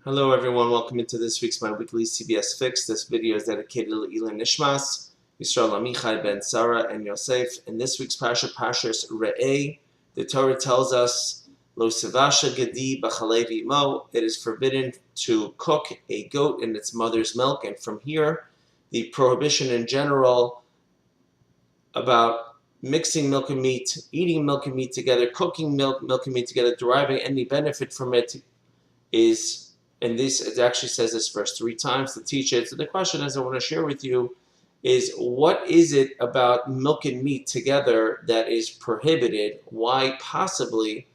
Hello everyone, welcome into this week's My Weekly CBS Fix. This video is dedicated to Ilan Nishmas, Yisrael Amichai ben Sarah and Yosef. In this week's Parshas Raje, the Torah tells us, Lo sevasha gedi b'chalev imo, it is forbidden to cook a goat in its mother's milk. And from here, the prohibition in general about mixing milk and meat, eating milk and meat together, cooking milk and meat together, deriving any benefit from it is, and this, it actually says this verse 3 times to teach it. So the question is, I want to share with you is, what is it about milk and meat together that is prohibited? Why possibly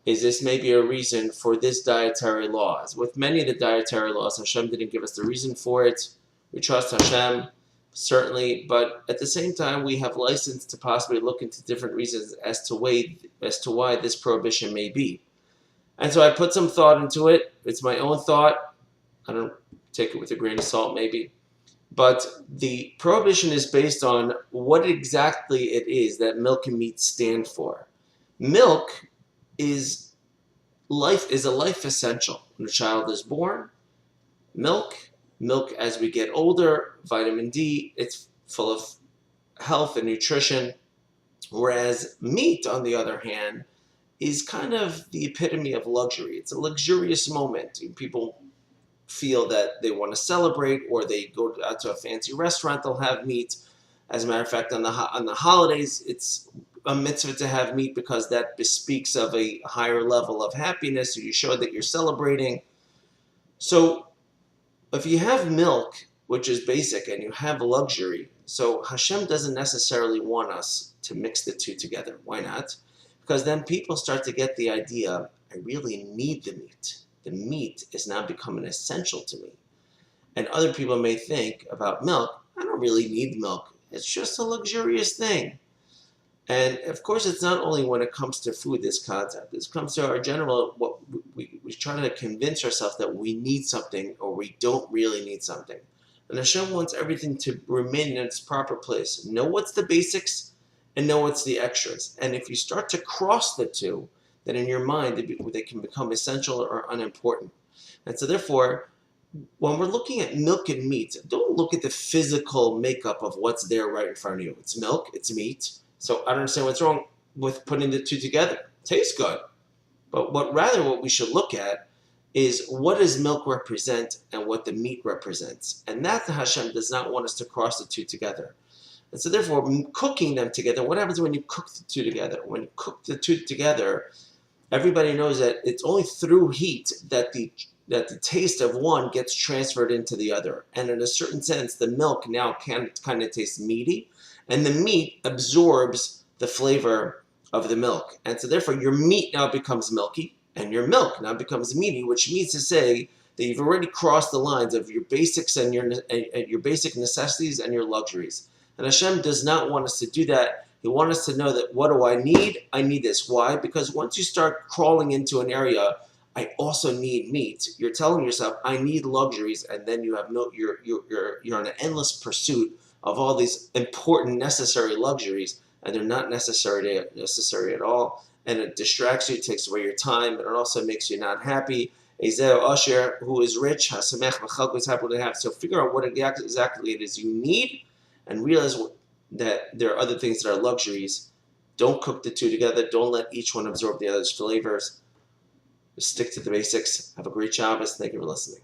is this maybe a reason for this dietary law? As with many of the dietary laws, Hashem didn't give us the reason for it. We trust Hashem, certainly, but at the same time, we have license to possibly look into different reasons as to why this prohibition may be. And so I put some thought into it. It's my own thought. I don't take it with a grain of salt, maybe. But the prohibition is based on what exactly it is that milk and meat stand for. Milk is a life essential. When a child is born, milk as we get older, vitamin D, it's full of health and nutrition. Whereas meat, on the other hand, is kind of the epitome of luxury. It's a luxurious moment. People feel that they want to celebrate, or they go out to a fancy restaurant, they'll have meat. As a matter of fact, on the holidays, it's a mitzvah to have meat because that bespeaks of a higher level of happiness, so you show that you're celebrating. So if you have milk, which is basic, and you have luxury, so Hashem doesn't necessarily want us to mix the two together. Why not? Because then people start to get the idea, I really need the meat. The meat is now becoming essential to me. And other people may think about milk, I don't really need milk. It's just a luxurious thing. And of course, it's not only when it comes to food, this concept. This comes to our general, what we try to convince ourselves that we need something or we don't really need something. And Hashem wants everything to remain in its proper place. Know what's the basics, and know what's the extras. And if you start to cross the two, then in your mind, they can become essential or unimportant. And so therefore, when we're looking at milk and meat, don't look at the physical makeup of what's there right in front of you. It's milk, it's meat. So I don't understand what's wrong with putting the two together. It tastes good. But what we should look at is, what does milk represent and what the meat represents? And that Hashem does not want us to cross the two together. And so therefore, cooking them together, what happens when you cook the two together? When you cook the two together, everybody knows that it's only through heat that the taste of one gets transferred into the other. And in a certain sense, the milk now can kind of taste meaty, and the meat absorbs the flavor of the milk. And so therefore, your meat now becomes milky, and your milk now becomes meaty, which means to say that you've already crossed the lines of your basics and your basic necessities and your luxuries. And Hashem does not want us to do that. He wants us to know that, what do I need? I need this. Why? Because once you start crawling into an area, I also need meat, you're telling yourself, I need luxuries, and then you have you're on an endless pursuit of all these important, necessary luxuries, and they're not necessary at all. And it distracts you, it takes away your time, and it also makes you not happy. Ezeo Asher, who is rich, Hasamech V'chalko, is happy to have. So figure out what exactly it is you need, and realize that there are other things that are luxuries. Don't cook the two together. Don't let each one absorb the other's flavors. Just stick to the basics. Have a great Shabbos. Thank you for listening.